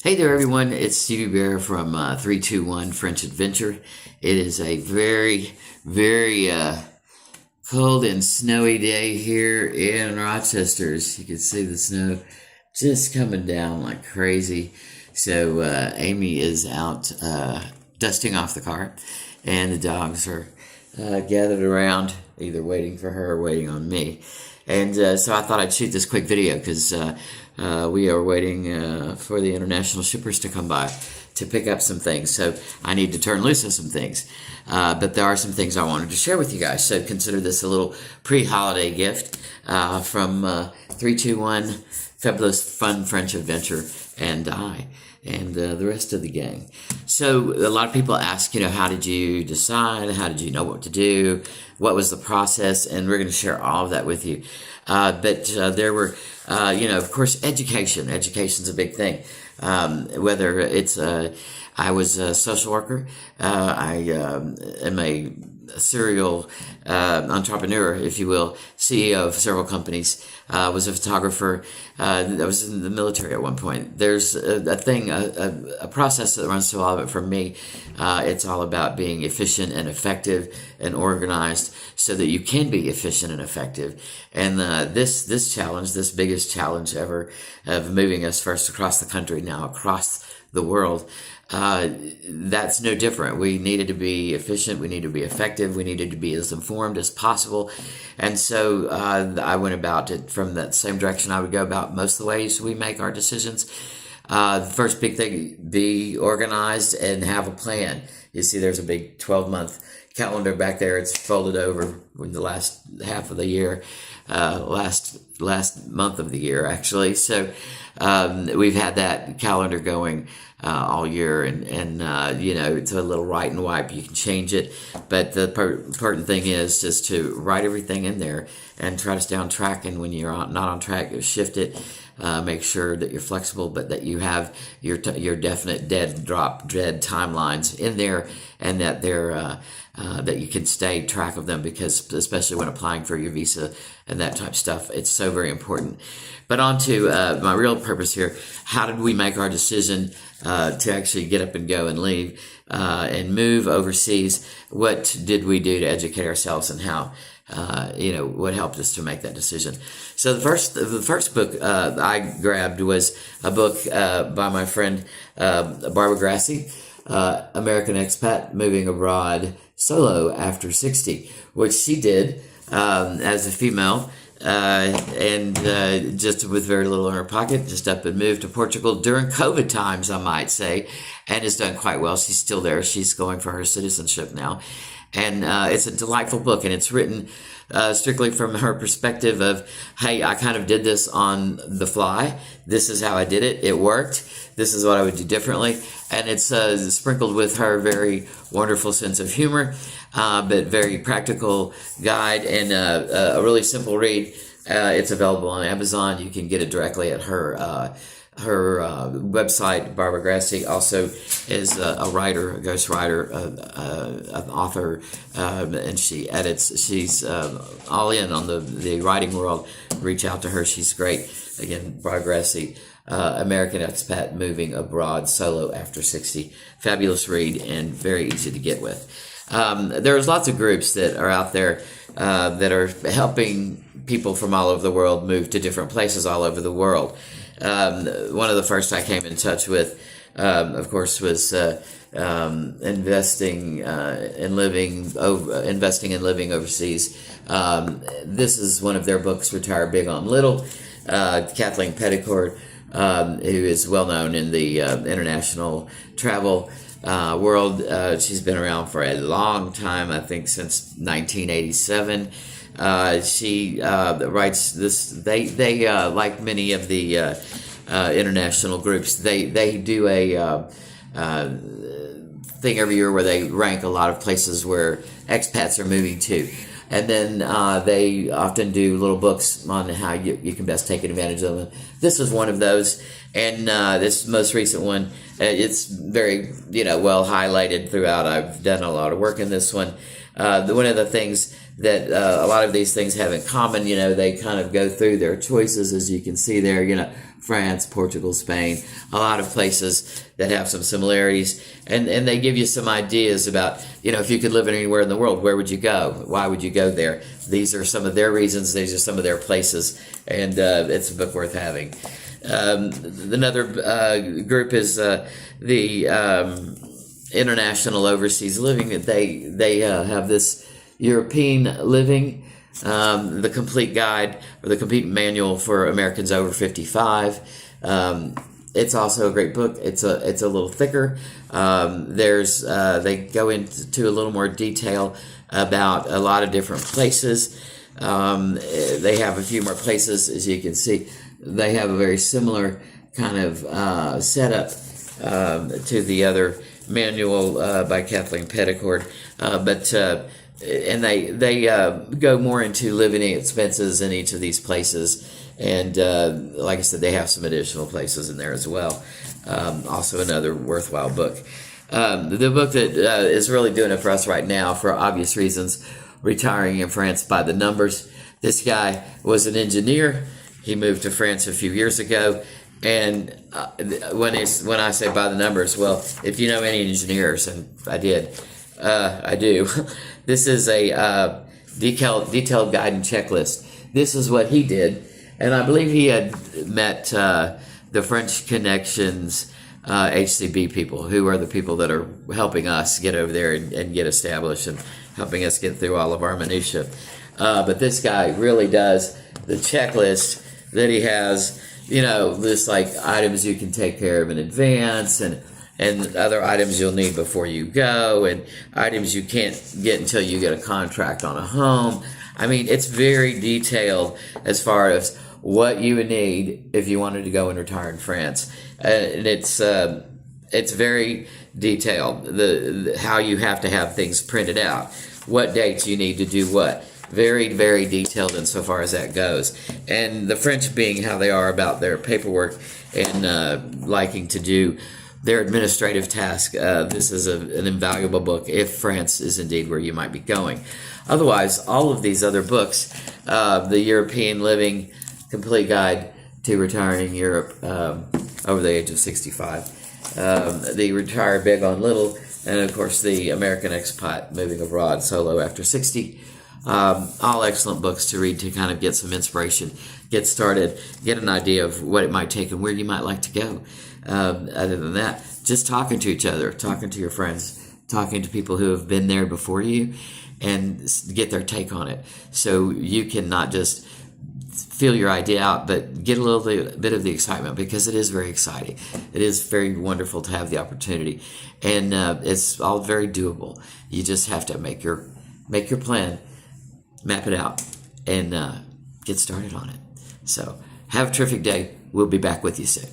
Hey there, everyone. It's Stevie Bear from 321 French Adventure. It is a very cold and snowy day here in Rochester. As you can see, the snow just coming down like crazy. So Amy is out dusting off the car, and the dogs are gathered around, either waiting for her or waiting on me. And so I thought I'd shoot this quick video because we are waiting for the international shippers to come by to pick up some things. So I need to turn loose on some things. But there are some things I wanted to share with you guys. So consider this a little pre-holiday gift from 321 Fabulous Fun French Adventure and I and the rest of the gang. So a lot of people ask, how did you decide? How did you know what to do? What was the process? And we're going to share all of that with you. But there were, of course, education. Education's a big thing. Whether it's, I was a social worker. I am a serial entrepreneur, if you will, CEO of several companies. Was a photographer. I was in the military at one point. There's a process that runs through all of it for me. It's all about being efficient and effective and organized so that you can be efficient and effective. And this challenge, this biggest challenge ever of moving us first across the country, now across the world, that's no different. We needed to be efficient. We needed to be effective. We needed to be as informed as possible. And so I went about it from that same direction I would go about most of the ways we make our decisions. The first big thing, be organized and have a plan. You see there's a big 12-month calendar back there. It's folded over in the last half of the year, last month of the year, actually. So we've had that calendar going all year, and it's a little write and wipe. You can change it, but the important thing is just to write everything in there and try to stay on track. And when you're not on track, you shift it. Make sure that you're flexible, but that you have your definite dead timelines in there, and that they're that you can stay track of them, because especially when applying for your visa and that type of stuff, it's so very important. But on to my real purpose here. How did we make our decision to actually get up and go and leave and move overseas? What did we do to educate ourselves, and how? What helped us to make that decision? So the first book I grabbed was a book by my friend Barbara Grassi, American Expat Moving Abroad Solo After 60, which she did as a female, and just with very little in her pocket, just up and moved to Portugal during COVID times, I might say, and has done quite well. She's still there. She's going for her citizenship now. And it's a delightful book, and it's written strictly from her perspective of, hey, I kind of did this on the fly. This is how I did it. It worked. This is what I would do differently. And it's sprinkled with her very wonderful sense of humor, but very practical guide, and a really simple read. It's available on Amazon. You can get it directly at her website. Barbara Grassi also is a writer, a ghostwriter, an author, and she edits. She's all in on the writing world. Reach out to her. She's great. Again, Barbara Grassi, American Expat Moving Abroad Solo After 60. Fabulous read and very easy to get with. There's lots of groups that are out there that are helping people from all over the world move to different places all over the world. One of the first I came in touch with, of course, was investing in living overseas. This is one of their books, Retire Big on Little. Kathleen Petticord, who is well known in the international travel world. She's been around for a long time, I think since 1987. She writes this. They like many of the international groups. They do a thing every year where they rank a lot of places where expats are moving to, and then they often do little books on how you can best take advantage of them. This is one of those, and this most recent one, it's very well highlighted throughout. I've done a lot of work in this one. One of the things that a lot of these things have in common, they kind of go through their choices, as you can see there, France, Portugal, Spain, a lot of places that have some similarities. And they give you some ideas about, if you could live anywhere in the world, where would you go? Why would you go there? These are some of their reasons. These are some of their places. And it's a book worth having. Another group is the International Overseas Living. They have this European Living, the complete guide or the complete manual for Americans over 55. It's also a great book. It's a little thicker. They go into a little more detail about a lot of different places. They have a few more places, as you can see. They have a very similar kind of setup to the other manual by Kathleen Petticord, and they go more into living expenses in each of these places, and like I said, they have some additional places in there as well. Also another worthwhile book. The book that is really doing it for us right now, for obvious reasons, Retiring in France by the Numbers. This guy was an engineer. He moved to France a few years ago, and when I say by the numbers, well, if you know any engineers, and I do, this is a detailed guide and checklist. This is what he did, and I believe he had met the French Connections HCB people, who are the people that are helping us get over there and get established and helping us get through all of our minutiae. But this guy really does the checklist that he has, this like items you can take care of in advance, and other items you'll need before you go, and items you can't get until you get a contract on a home. I mean, it's very detailed as far as what you would need if you wanted to go and retire in France. And it's very detailed, how you have to have things printed out, what dates you need to do what. Very, very detailed insofar as that goes. And the French, being how they are about their paperwork and liking to do their administrative task, this is an invaluable book if France is indeed where you might be going. Otherwise, all of these other books, the European Living Complete Guide to Retiring in Europe over the age of 65, the Retire Big on Little, and of course the American Expat Moving Abroad Solo After 60, all excellent books to read to kind of get some inspiration, get started, get an idea of what it might take and where you might like to go. Other than that, just talking to each other, talking to your friends, talking to people who have been there before you, and get their take on it. So you can not just feel your idea out, but get a little bit of the excitement, because it is very exciting. It is very wonderful to have the opportunity, and it's all very doable. You just have to make your plan, map it out, and get started on it. So have a terrific day. We'll be back with you soon.